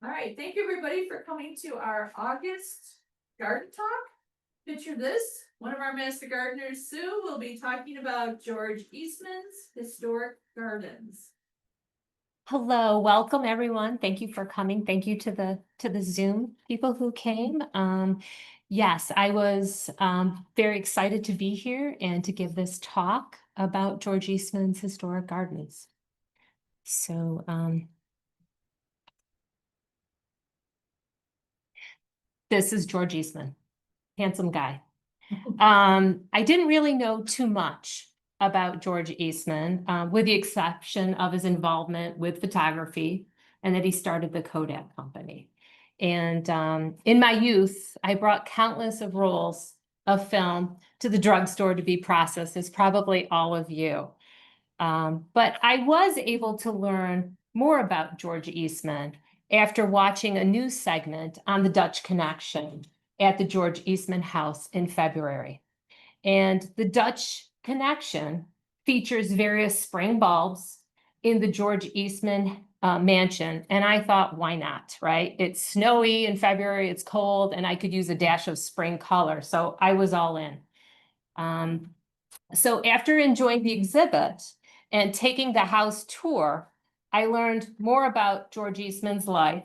All right, thank you everybody for coming to our August garden talk. Picture this, one of our master gardeners, Sue, will be talking about George Eastman's historic gardens. Hello, welcome everyone. Thank you for coming. Thank you to the Zoom people who came. Yes, I was very excited to be here and to give this talk about George Eastman's historic gardens. So this is George Eastman, handsome guy. I didn't really know too much about George Eastman, with the exception of his involvement with photography and that he started the Kodak company. And in my youth, I brought countless of rolls of film to the drugstore to be processed, as probably all of you. But I was able to learn more about George Eastman after watching a news segment on the Dutch Connection at the George Eastman House in February. And the Dutch Connection features various spring bulbs in the George Eastman mansion. And I thought, why not, right? It's snowy in February, it's cold, and I could use a dash of spring color. So I was all in. So after enjoying the exhibit and taking the house tour, I learned more about George Eastman's life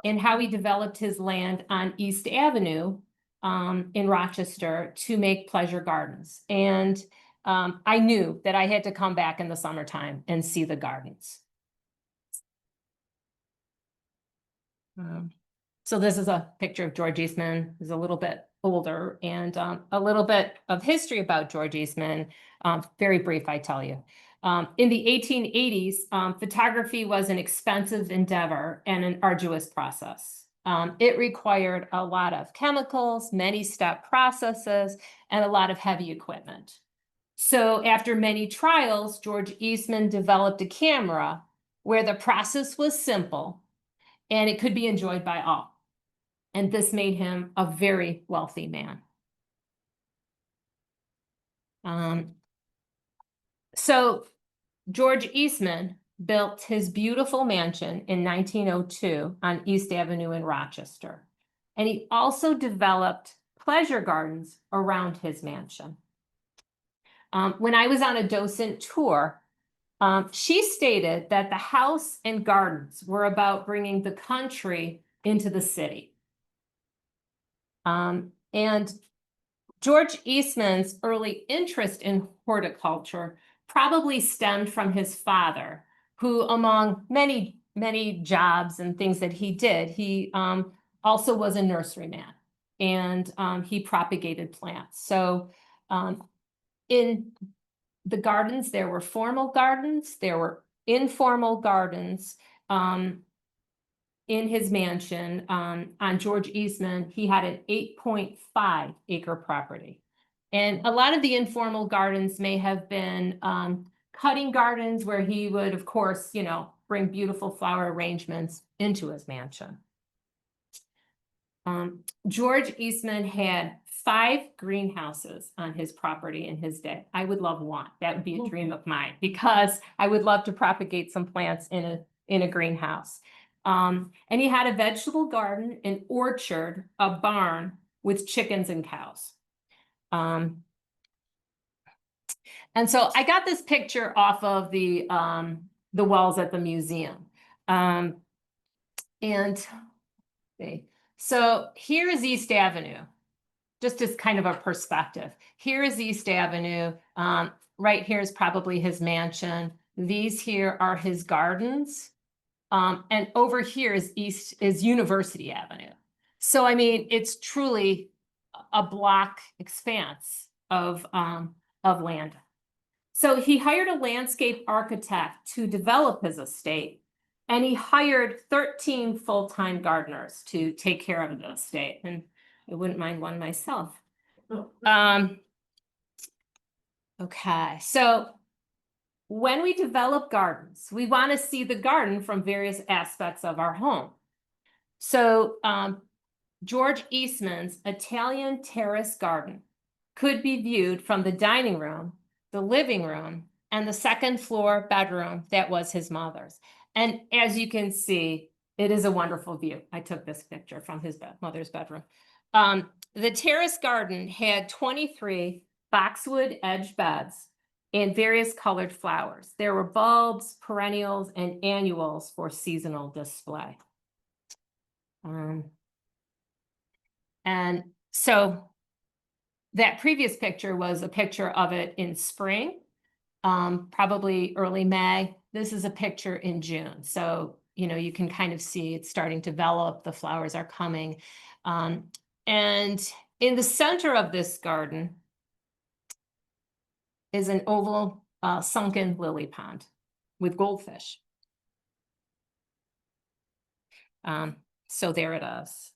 and how he developed his land on East Avenue in Rochester to make pleasure gardens. And I knew that I had to come back in the summertime and see the gardens. So this is a picture of George Eastman. He's a little bit older, and a little bit of history about George Eastman. Very brief, I tell you. In the 1880s, photography was an expensive endeavor and an arduous process. It required a lot of chemicals, many step processes, and a lot of heavy equipment. So after many trials, George Eastman developed a camera where the process was simple and it could be enjoyed by all. And this made him a very wealthy man. So George Eastman built his beautiful mansion in 1902 on East Avenue in Rochester. And he also developed pleasure gardens around his mansion. When I was on a Docent tour, she stated that the house and gardens were about bringing the country into the city. And George Eastman's early interest in horticulture probably stemmed from his father, who, among many, many jobs and things that he did, he also was a nurseryman, and he propagated plants. So in the gardens, there were formal gardens, there were informal gardens. In his mansion on George Eastman, he had an 8.5 acre property. And a lot of the informal gardens may have been cutting gardens where he would, of course, bring beautiful flower arrangements into his mansion. George Eastman had 5 greenhouses on his property in his day. I would love one. That would be a dream of mine, because I would love to propagate some plants in a greenhouse. And he had a vegetable garden, an orchard, a barn with chickens and cows. And so I got this picture off of the walls at the museum. So here is East Avenue, just as kind of a perspective. Here is East Avenue. Right here is probably his mansion. These here are his gardens. And over here is University Avenue. So, I mean, it's truly a block expanse of land. So he hired a landscape architect to develop his estate, and he hired 13 full-time gardeners to take care of the estate. And I wouldn't mind one myself. Okay, so when we develop gardens, we want to see the garden from various aspects of our home. So George Eastman's Italian terrace garden could be viewed from the dining room, the living room, and the second floor bedroom that was his mother's. And as you can see, It is a wonderful view. I took this picture from his mother's bedroom. The terrace garden had 23 boxwood edge beds and various colored flowers. There were bulbs, perennials, and annuals for seasonal display. And so that previous picture was a picture of it in spring, probably early May. This is a picture in June. So, you can kind of see it's starting to develop, the flowers are coming. And in the center of this garden is an oval sunken lily pond with goldfish. So there it is.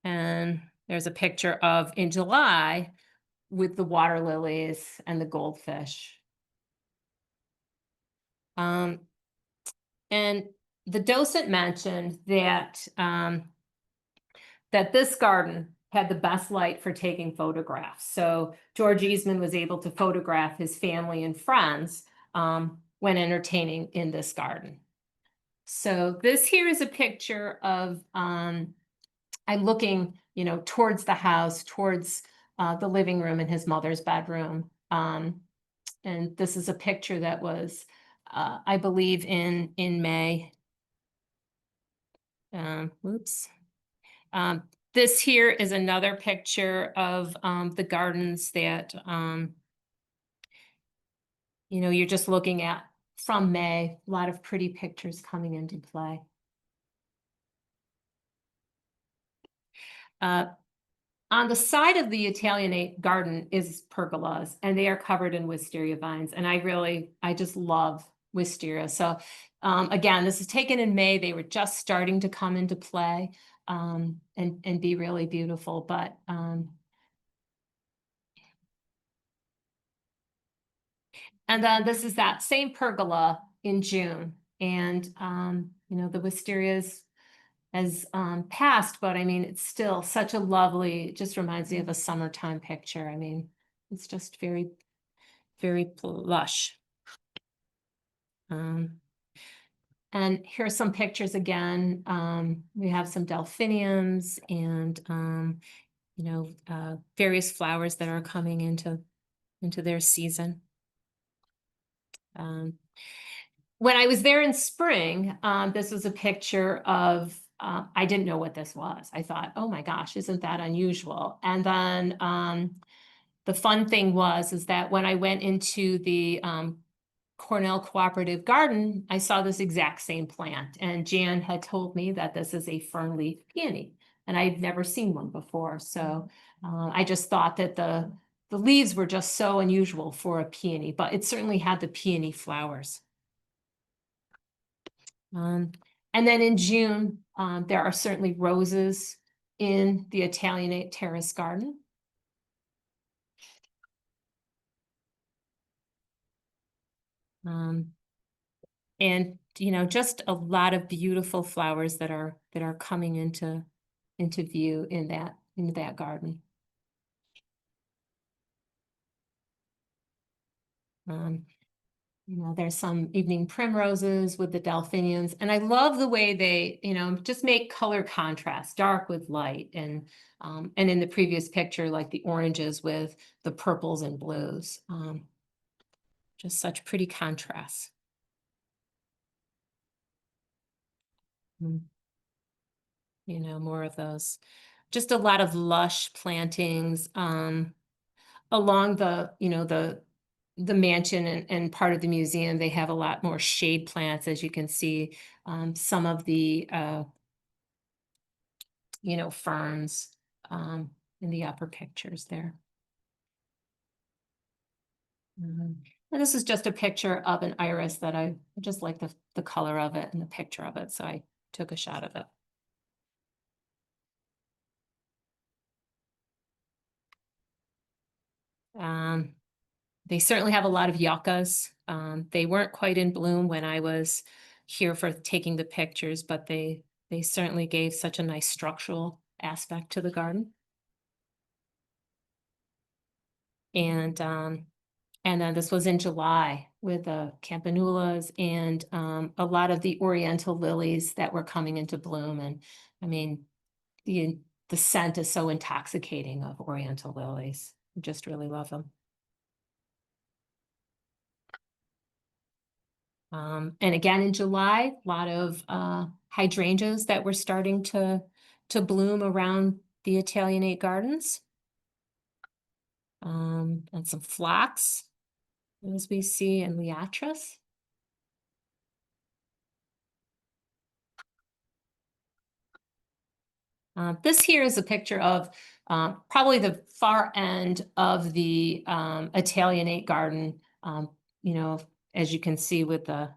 And there's a picture of in July with the water lilies and the goldfish. And the docent mentioned that that this garden had the best light for taking photographs. So George Eastman was able to photograph his family and friends when entertaining in this garden. So this here is a picture of I'm looking, towards the house, towards the living room and his mother's bedroom. And this is a picture that was, I believe, in May. Oops. This here is another picture of the gardens that you're just looking at from May. A lot of pretty pictures coming into play. On the side of the Italianate garden is pergolas, and they are covered in wisteria vines. And I just love wisteria. So again, this is taken in May. They were just starting to come into play and be really beautiful. But and then this is that same pergola in June. And the wisterias has passed, but I mean, it's still such a lovely, it just reminds me of a summertime picture. I mean, it's just very, very lush. And here's some pictures again. We have some delphiniums and, various flowers that are coming into their season. When I was there in spring, this was a picture of, I didn't know what this was. I thought, oh my gosh, isn't that unusual? And then the fun thing is that when I went into the Cornell Cooperative Garden, I saw this exact same plant. And Jan had told me that this is a fern leaf peony. And I'd never seen one before. So I just thought that the leaves were just so unusual for a peony, but it certainly had the peony flowers. And then in June, there are certainly roses in the Italianate terrace garden. And just a lot of beautiful flowers that are coming into view in that garden. There's some evening primroses with the delphiniums, and I love the way they, just make color contrast, dark with light, and in the previous picture, like the oranges with the purples and blues. Just such pretty contrasts. More of those. Just a lot of lush plantings along the mansion and part of the museum. They have a lot more shade plants, as you can see. Some of the ferns in the upper pictures there. And this is just a picture of an iris that I just like the color of it and the picture of it, so I took a shot of it. They certainly have a lot of yuccas. They weren't quite in bloom when I was here for taking the pictures, but they certainly gave such a nice structural aspect to the garden. And And then this was in July with the campanulas and a lot of the oriental lilies that were coming into bloom. And I mean, the scent is so intoxicating of oriental lilies. I just really love them. And again, in July, a lot of hydrangeas that were starting to bloom around the Italianate gardens. And some phlox, as we see in Liatris. This here is a picture of probably the far end of the Italianate garden, you know, as you can see with the,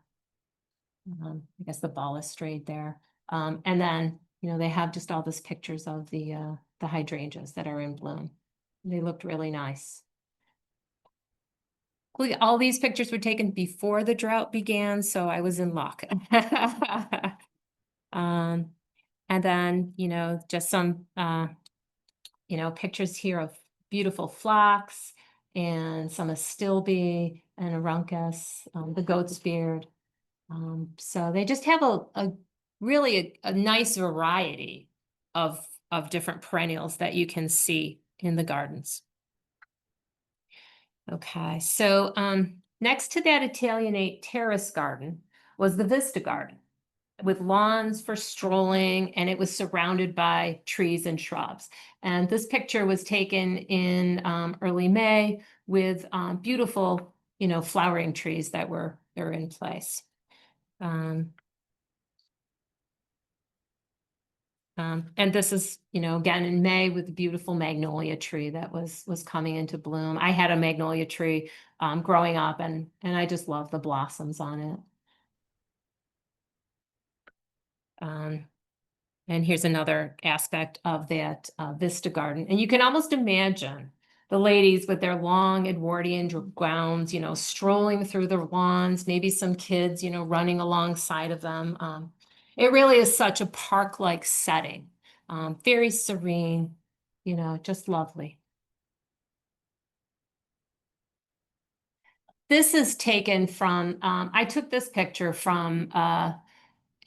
I guess the balustrade there. And then, you know, they have just all these pictures of the hydrangeas that are in bloom. They looked really nice. All these pictures were taken before the drought began, so I was in luck. And then, you know, just some, you know, pictures here of beautiful phlox and some astilbe and aruncus, the goat's beard. So they just have a really a nice variety of different perennials that you can see in the gardens. Okay, so next to that Italianate terrace garden was the Vista garden with lawns for strolling, and it was surrounded by trees and shrubs. And this picture was taken in early May with beautiful, you know, flowering trees that were in place. And this is, you know, again in May with the beautiful magnolia tree that was coming into bloom. I had a magnolia tree growing up, and I just love the blossoms on it. And here's another aspect of that Vista garden. And you can almost imagine the ladies with their long Edwardian gowns, you know, strolling through the lawns, maybe some kids, you know, running alongside of them. It really is such a park-like setting, very serene, you know, just lovely. This is taken from, I took this picture from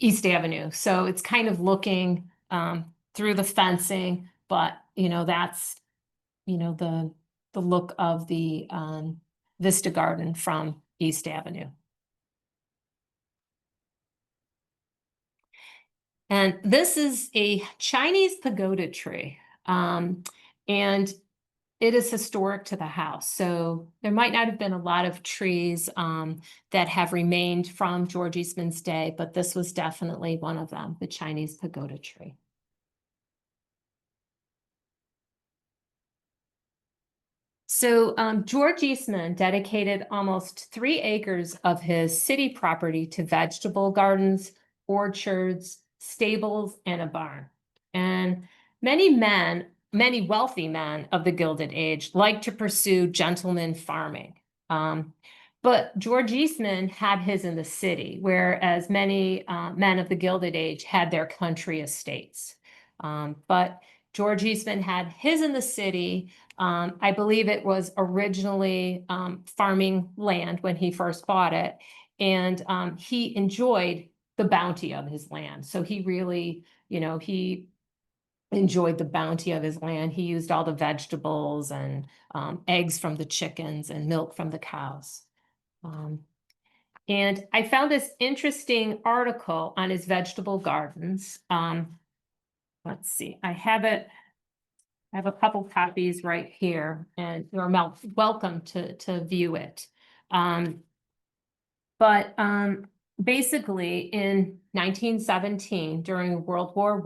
East Avenue. So it's kind of looking through the fencing, but you know, that's, you know, the look of the Vista Garden from East Avenue. And this is a Chinese pagoda tree. And it is historic to the house. So there might not have been a lot of trees that have remained from George Eastman's day, but this was definitely one of them, the Chinese pagoda tree. So George Eastman dedicated almost 3 acres of his city property to vegetable gardens, orchards, stables, and a barn. And many wealthy men of the Gilded Age liked to pursue gentleman farming. But George Eastman had his in the city, whereas many men of the Gilded Age had their country estates. But George Eastman had his in the city. I believe it was originally farming land when he first bought it, and he enjoyed the bounty of his land. So he really, you know, he enjoyed the bounty of his land. He used all the vegetables and eggs from the chickens and milk from the cows. And I found this interesting article on his vegetable gardens. Let's see, I have a couple copies right here, and you're welcome to view it. But basically, in 1917, during World War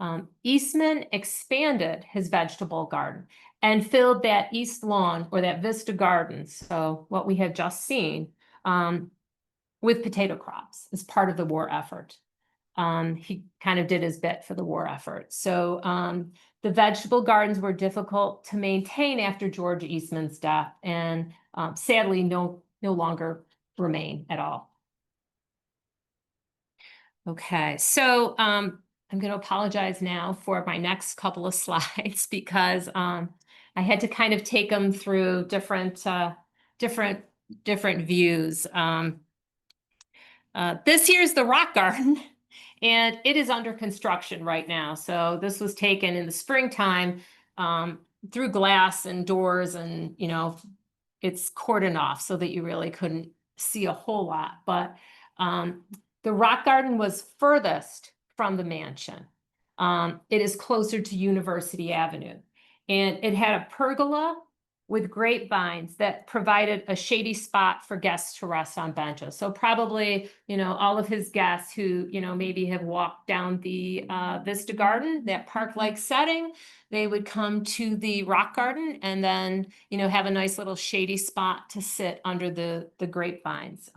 I, Eastman expanded his vegetable garden and filled that east lawn, or that Vista garden, so what we had just seen, with potato crops as part of the war effort. He kind of did his bit for the war effort. So the vegetable gardens were difficult to maintain after George Eastman's death, and sadly no longer remain at all. Okay, so I'm going to apologize now for my next couple of slides because I had to kind of take them through different different views. This here's the rock garden, and it is under construction right now. So this was taken in the springtime, through glass and doors, and it's cordoned off so that you really couldn't see a whole lot. But the rock garden was furthest from the mansion. It is closer to University Avenue, and it had a pergola with grapevines that provided a shady spot for guests to rest on benches. So probably, all of his guests who, maybe have walked down the Vista Garden, that park-like setting, they would come to the rock garden and then, have a nice little shady spot to sit under the grapevines.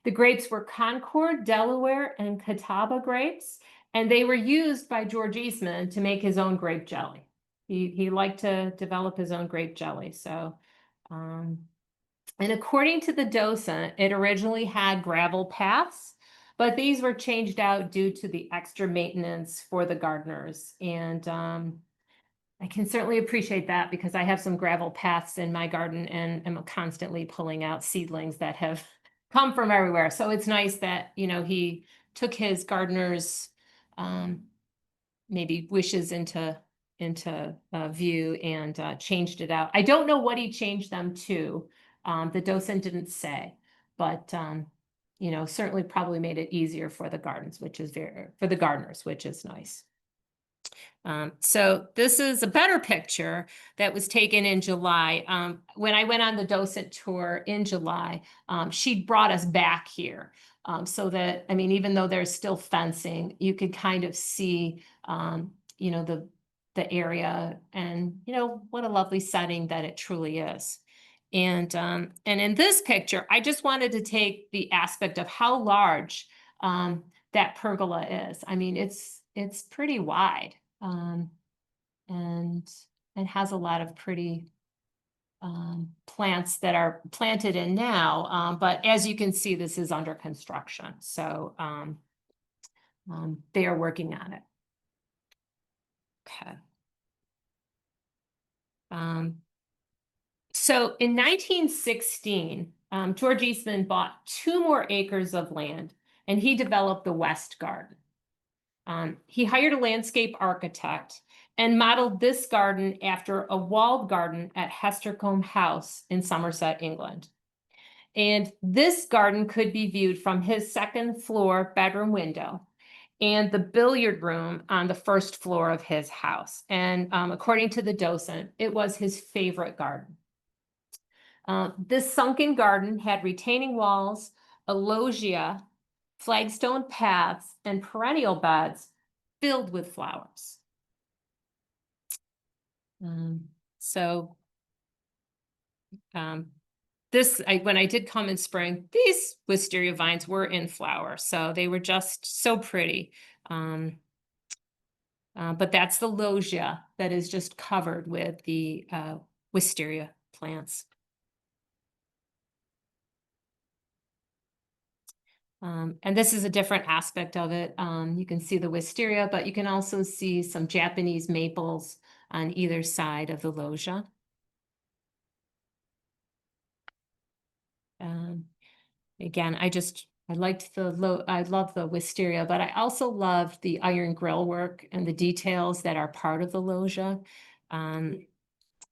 The grapes were Concord, Delaware, and Catawba grapes, and they were used by George Eastman to make his own grape jelly. He liked to develop his own grape jelly. So, and according to the Docent, it originally had gravel paths, but these were changed out due to the extra maintenance for the gardeners. And I can certainly appreciate that, because I have some gravel paths in my garden and I'm constantly pulling out seedlings that have come from everywhere. So it's nice that, he took his gardeners' maybe wishes into view and changed it out. I don't know what he changed them to. The Docent didn't say, but certainly probably made it easier for the gardens, for the gardeners, which is nice. So this is a better picture that was taken in July. When I went on the Docent tour in July, she brought us back here. So that, even though there's still fencing, you could kind of see, the area, and what a lovely setting that it truly is. And in this picture, I just wanted to take the aspect of how large that pergola is. It's pretty wide, and it has a lot of pretty plants that are planted in now. But as you can see, this is under construction. So they are working on it. Okay. So in 1916, George Eastman bought 2 more acres of land, and he developed the West Garden. He hired a landscape architect and modeled this garden after a walled garden at Hestercombe House in Somerset, England. And this garden could be viewed from his 2nd floor bedroom window and the billiard room on the 1st floor of his house. And according to the Docent, it was his favorite garden. This sunken garden had retaining walls, a loggia, flagstone paths, and perennial beds filled with flowers. When I did come in spring, these wisteria vines were in flower, so they were just so pretty. But that's the loggia that is just covered with the wisteria plants. And this is a different aspect of it. You can see the wisteria, but you can also see some Japanese maples on either side of the loggia. Again, I love the wisteria, but I also love the iron grill work and the details that are part of the loggia.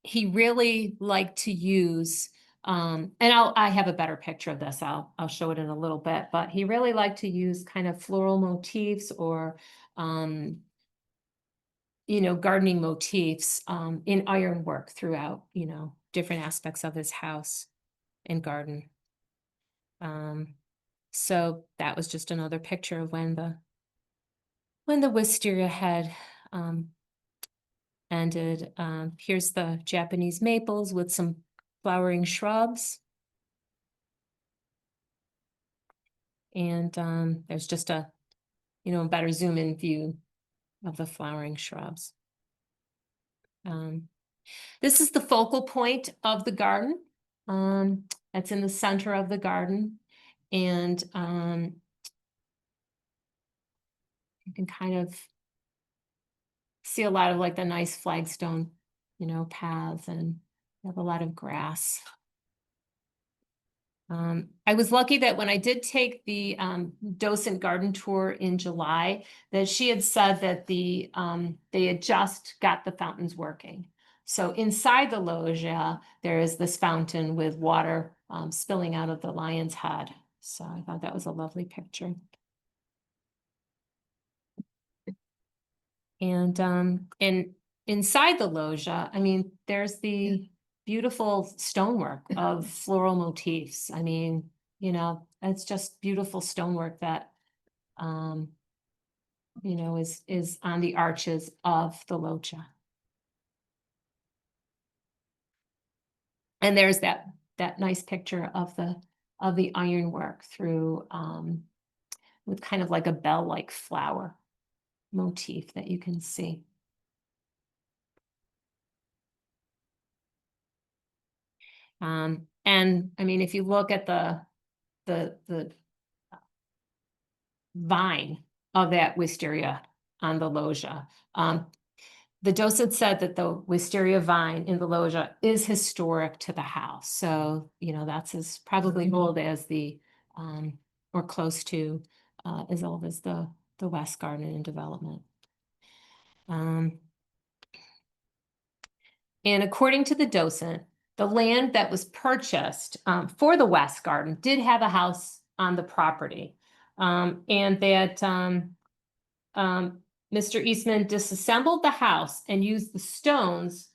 He really liked to use, and I have a better picture of this. I'll show it in a little bit, but he really liked to use kind of floral motifs or, gardening motifs in ironwork throughout, different aspects of his house and garden. So that was just another picture of when the wisteria had ended. Here's the Japanese maples with some flowering shrubs. And there's just a better zoom in view of the flowering shrubs. This is the focal point of the garden. That's in the center of the garden. And you can kind of see a lot of like the nice flagstone, paths, and you have a lot of grass. I was lucky that when I did take the Docent garden tour in July, that she had said that they had just got the fountains working. So inside the loggia, there is this fountain with water spilling out of the lion's head. So I thought that was a lovely picture. And inside the loggia, I mean, there's the beautiful stonework of floral motifs. I mean, you know, it's just beautiful stonework that, you know, is on the arches of the loggia. And there's that nice picture of the ironwork through, with kind of like a bell-like flower motif that you can see. And I mean, if you look at the vine of that wisteria on the loggia, the docent said that the wisteria vine in the loggia is historic to the house. So, you know, that's as probably old as the, or close to, as old as the West Garden in development. And according to the docent, the land that was purchased for the West Garden did have a house on the property. And that Mr. Eastman disassembled the house and used the stones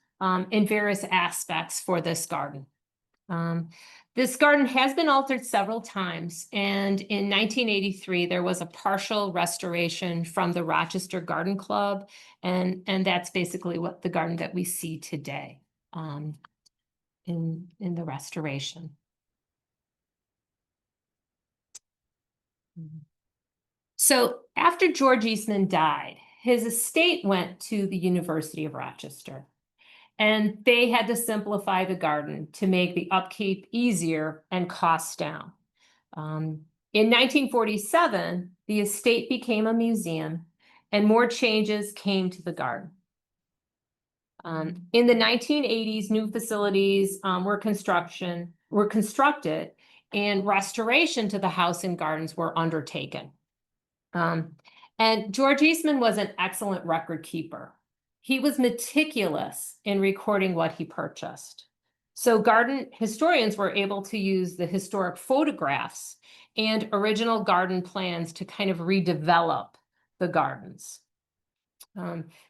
in various aspects for this garden. This garden has been altered several times, and in 1983 there was a partial restoration from the Rochester Garden Club, and that's basically what the garden that we see today in the restoration. So after George Eastman died, his estate went to the University of Rochester. And they had to simplify the garden to make the upkeep easier and costs down. In 1947, the estate became a museum and more changes came to the garden. In the 1980s, new facilities were constructed and restoration to the house and gardens were undertaken. And George Eastman was an excellent record keeper. He was meticulous in recording what he purchased. So garden historians were able to use the historic photographs and original garden plans to kind of redevelop the gardens.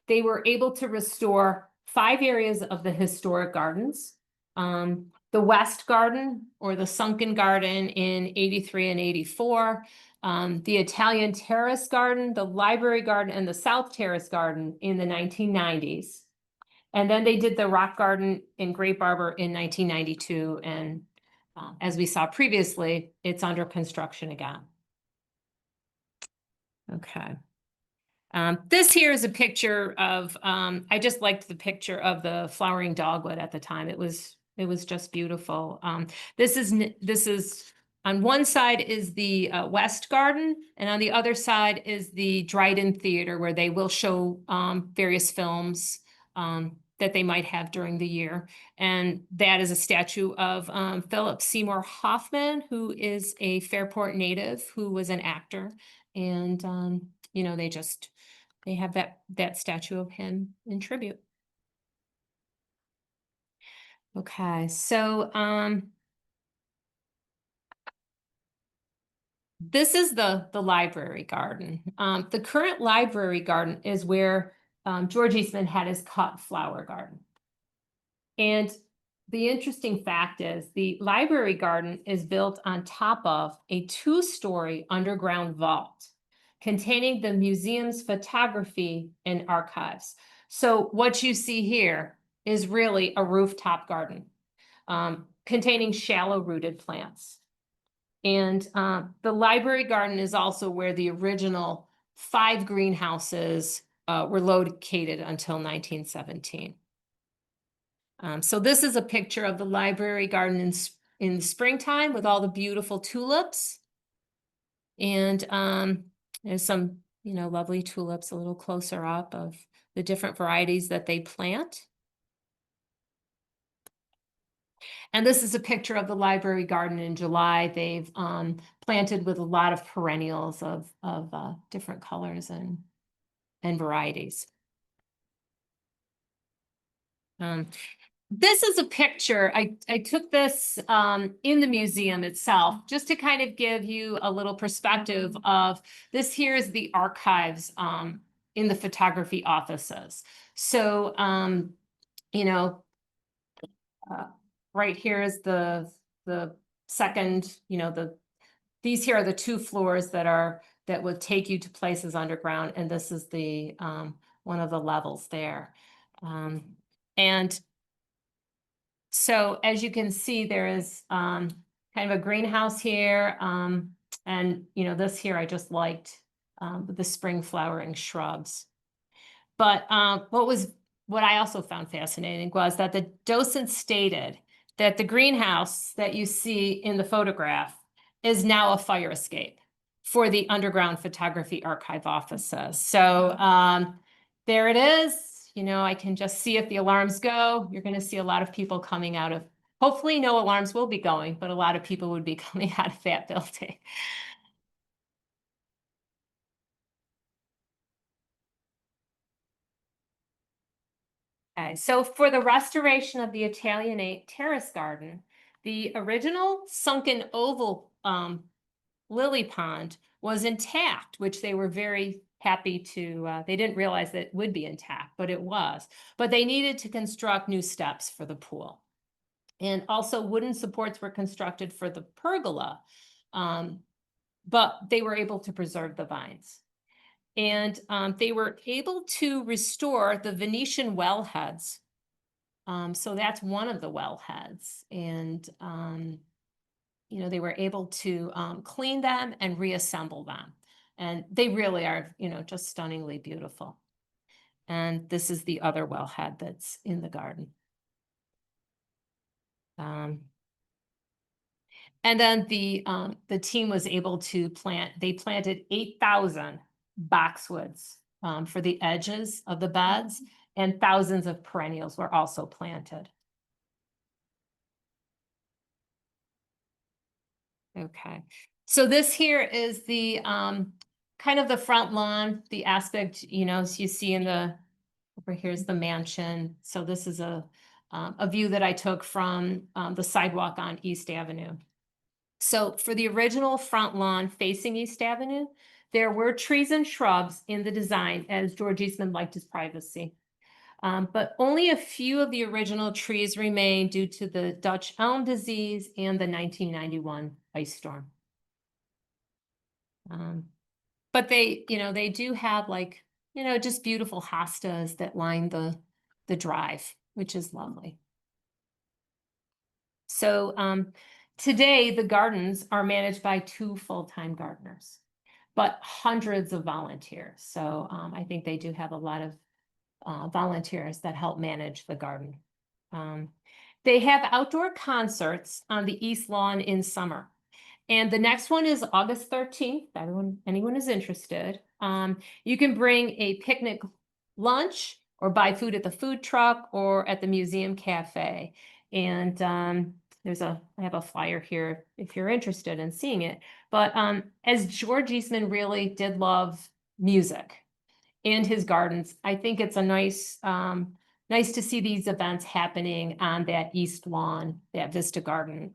They were able to restore 5 areas of the historic gardens. The West Garden or the Sunken Garden in 83 and 84, the Italian Terrace Garden, the Library Garden, and the South Terrace Garden in the 1990s. And then they did the Rock Garden in Grape Arbor in 1992. And as we saw previously, it's under construction again. Okay. This here is a picture of, I just liked the picture of the flowering dogwood at the time. It was just beautiful. This is on one side is the West Garden, and on the other side is the Dryden Theater, where they will show various films that they might have during the year. And that is a statue of Philip Seymour Hoffman, who is a Fairport native, who was an actor. And, you know, they have that statue of him in tribute. Okay, so this is the library garden. The current library garden is where George Eastman had his cut flower garden. And the interesting fact is the library garden is built on top of a 2-story underground vault containing the museum's photography and archives. So what you see here is really a rooftop garden containing shallow rooted plants. And the library garden is also where the original 5 greenhouses were located until 1917. So this is a picture of the library garden in the springtime with all the beautiful tulips. And there's some, you know, lovely tulips a little closer up of the different varieties that they plant. And this is a picture of the library garden in July. They've planted with a lot of perennials of different colors and varieties. This is a picture. I took this in the museum itself just to kind of give you a little perspective of this. Here is the archives in the photography offices. So, you know, right here is the second, these here are the two floors that would take you to places underground, and this is the one of the levels there. And so as you can see, there is kind of a greenhouse here. And this here I just liked with the spring flowering shrubs. But what I also found fascinating was that the docent stated that the greenhouse that you see in the photograph is now a fire escape for the underground photography archive offices. So there it is. I can just see if the alarms go. You're going to see a lot of people coming out of, hopefully no alarms will be going, but a lot of people would be coming out of that building. Okay, so for the restoration of the Italianate terrace garden, the original sunken oval lily pond was intact, which they were very happy to, they didn't realize that it would be intact, but it was. But they needed to construct new steps for the pool. And also wooden supports were constructed for the pergola, but they were able to preserve the vines. And they were able to restore the Venetian wellheads. So that's one of the wellheads. And they were able to clean them and reassemble them. And they really are, just stunningly beautiful. And this is the other wellhead that's in the garden. And then the team was able to they planted 8,000 boxwoods for the edges of the beds, and thousands of perennials were also planted. Okay, so this here is the kind of the front lawn, the aspect, as you see over here's the mansion. So this is a view that I took from the sidewalk on East Avenue. So for the original front lawn facing East Avenue, there were trees and shrubs in the design, as George Eastman liked his privacy. But only a few of the original trees remain due to the Dutch elm disease and the 1991 ice storm. But they do have just beautiful hostas that line the drive, which is lovely. So today the gardens are managed by 2 full-time gardeners, but hundreds of volunteers. So I think they do have a lot of volunteers that help manage the garden. They have outdoor concerts on the East Lawn in summer. And the next one is August 13th. Anyone is interested. You can bring a picnic lunch or buy food at the food truck or at the museum cafe. And I have a flyer here if you're interested in seeing it. But as George Eastman really did love music and his gardens, I think it's a nice to see these events happening on that East Lawn, that Vista Garden.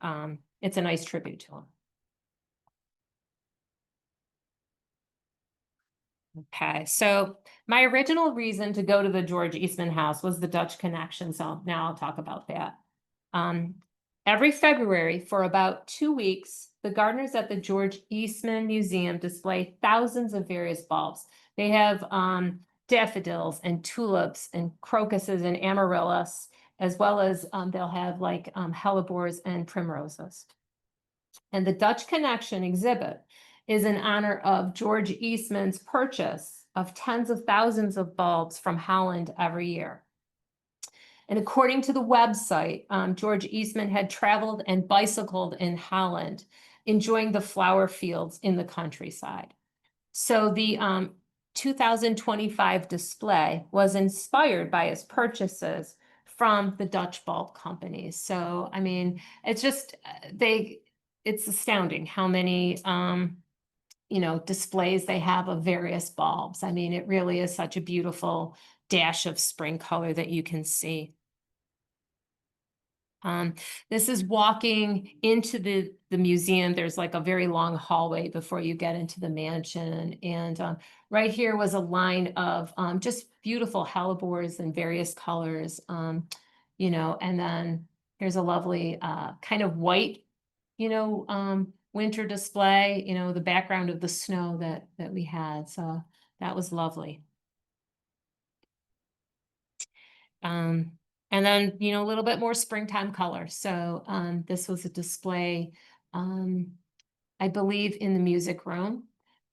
It's a nice tribute to him. Okay, so my original reason to go to the George Eastman house was the Dutch connection. So now I'll talk about that. Every February for about 2 weeks, the gardeners at the George Eastman Museum display thousands of various bulbs. They have daffodils and tulips and crocuses and amaryllis, as well as they'll have hellebores and primroses. And the Dutch Connection exhibit is in honor of George Eastman's purchase of tens of thousands of bulbs from Holland every year. And according to the website, George Eastman had traveled and bicycled in Holland, enjoying the flower fields in the countryside. So the 2025 display was inspired by his purchases from the Dutch bulb companies. So, I mean, it's just, it's astounding how many, displays they have of various bulbs. I mean, it really is such a beautiful dash of spring color that you can see. This is walking into the museum. There's like a very long hallway before you get into the mansion. And right here was a line of just beautiful hellebores in various colors, and then here's a lovely kind of white, winter display, the background of the snow that we had. So that was lovely. And then, a little bit more springtime color. So this was a display, I believe, in the music room.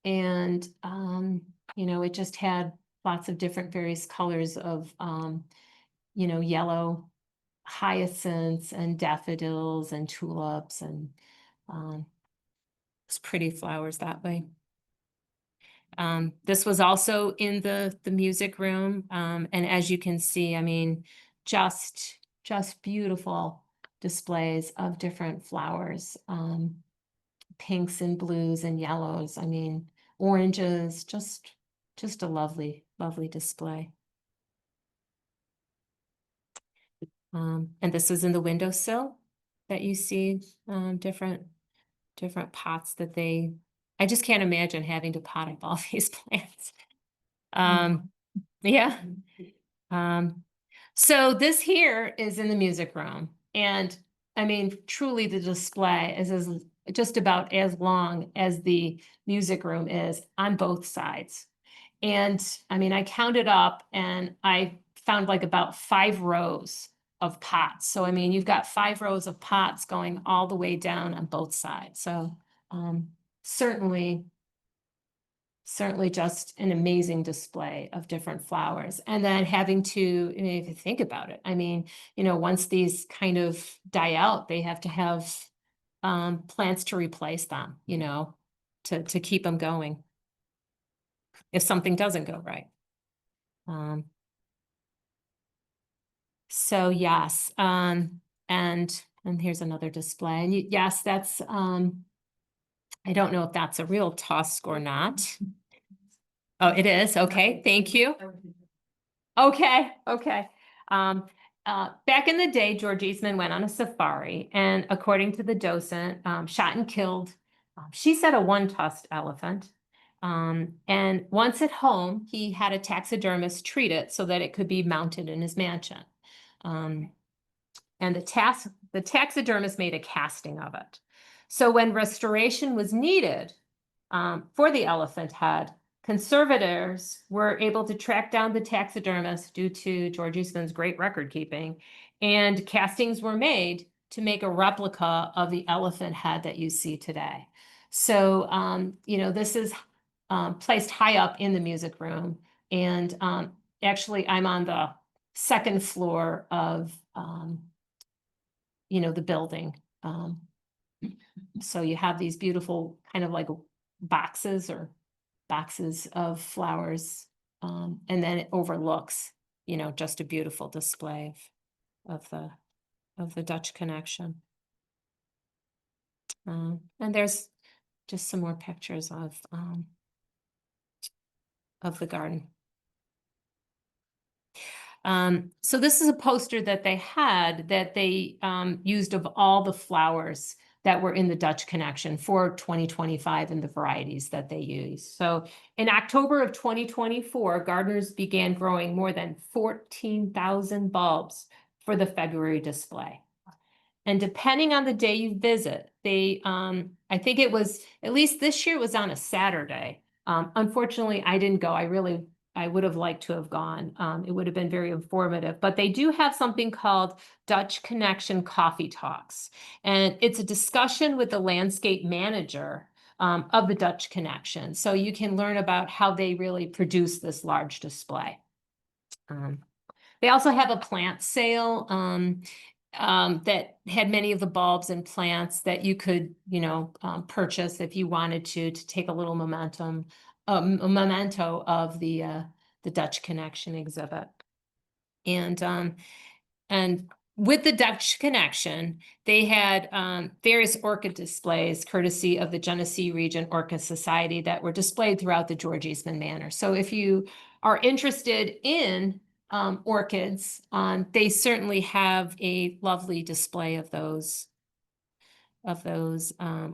And, it just had lots of different various colors of, yellow hyacinths and daffodils and tulips and it's pretty flowers that way. This was also in the music room. And as you can see, I mean, just beautiful displays of different flowers, pinks and blues and yellows. I mean, oranges, just a lovely, lovely display. And this is in the windowsill that you see, different pots that I just can't imagine having to pot up all these plants. Yeah. So this here is in the music room. And I mean, truly the display is just about as long as the music room is on both sides. And I mean, I counted up and I found like about 5 rows of pots. So, I mean, you've got 5 rows of pots going all the way down on both sides. So, certainly just an amazing display of different flowers. And then having to, if you think about it, I mean, once these kind of die out, they have to have plants to replace them, to keep them going if something doesn't go right. So yes, and here's another display. And yes, that's I don't know if that's a real tusk or not. Oh, it is. Okay, thank you. Okay. Back in the day, George Eastman went on a safari, and according to the docent, shot and killed, she said, a one-tusked elephant. And once at home, he had a taxidermist treat it so that it could be mounted in his mansion. And the taxidermist made a casting of it. So when restoration was needed for the elephant head, conservators were able to track down the taxidermist due to George Eastman's great record keeping, and castings were made to make a replica of the elephant head that you see today. So, this is placed high up in the music room, and actually I'm on the second floor of the building. So you have these beautiful kind of like boxes of flowers, and then it overlooks, just a beautiful display of the Dutch connection. And there's just some more pictures of the garden. So this is a poster that they had that they used of all the flowers that were in the Dutch connection for 2025 and the varieties that they use. So in October of 2024, gardeners began growing more than 14,000 bulbs for the February display. And depending on the day you visit, they, I think it was, at least this year, it was on a Saturday. Unfortunately, I didn't go. I would have liked to have gone. It would have been very informative, but they do have something called Dutch Connection Coffee Talks. And it's a discussion with the landscape manager of the Dutch Connection. So you can learn about how they really produce this large display. They also have a plant sale that had many of the bulbs and plants that you could, purchase if you wanted to take a little memento of the Dutch Connection exhibit. And And with the Dutch connection, they had various orchid displays courtesy of the Genesee Region Orchid Society that were displayed throughout the George Eastman Manor. So if you are interested in orchids, they certainly have a lovely display of those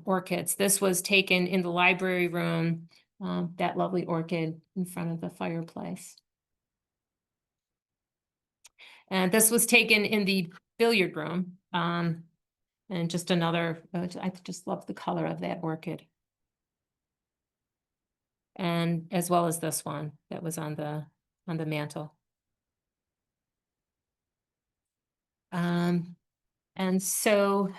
orchids. This was taken in the library room, that lovely orchid in front of the fireplace. And this was taken in the billiard room. And just another, I just love the color of that orchid. And as well as this one that was on the mantle. And so,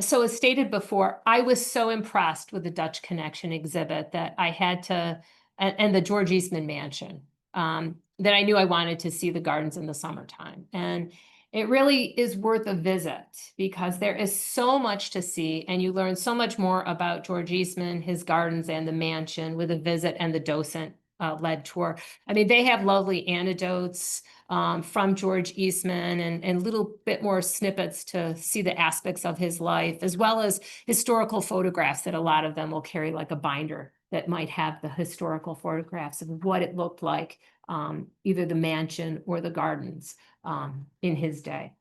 so as stated before, I was so impressed with the Dutch Connection exhibit that I had to, and the George Eastman Mansion, that I knew I wanted to see the gardens in the summertime. And it really is worth a visit because there is so much to see and you learn so much more about George Eastman, his gardens and the mansion with a visit and the docent led tour. I mean, they have lovely anecdotes from George Eastman and little bit more snippets to see the aspects of his life, as well as historical photographs that a lot of them will carry like a binder that might have the historical photographs of what it looked like, either the mansion or the gardens in his day.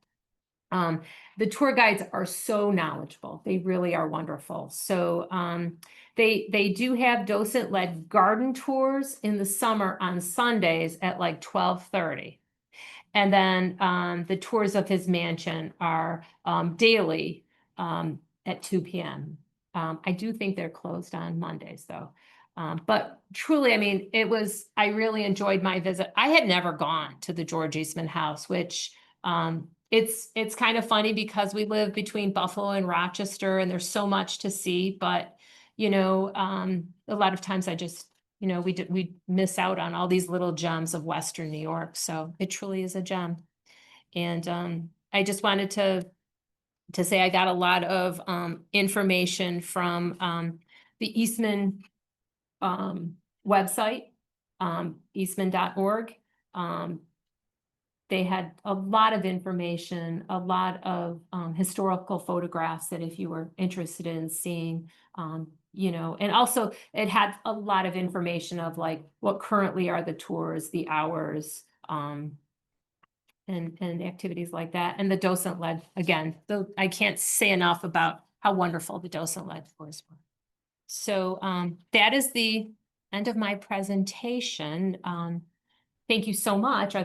The tour guides are so knowledgeable. They really are wonderful. So they do have docent-led garden tours in the summer on Sundays at like 12:30. And then the tours of his mansion are daily at 2 p.m. I do think they're closed on Mondays though. But truly, I mean, I really enjoyed my visit. I had never gone to the George Eastman house, which it's kind of funny because we live between Buffalo and Rochester and there's so much to see, but you know, a lot of times I just, you know, we miss out on all these little gems of Western New York. So it truly is a gem. And I just wanted to say I got a lot of information from the Eastman website, eastman.org. They had a lot of information, a lot of historical photographs that if you were interested in seeing, you know, and also it had a lot of information of like what currently are the tours, the hours, and activities like that. And the docent led, again, I can't say enough about how wonderful the docent led tours were. So that is the end of my presentation. Thank you so much.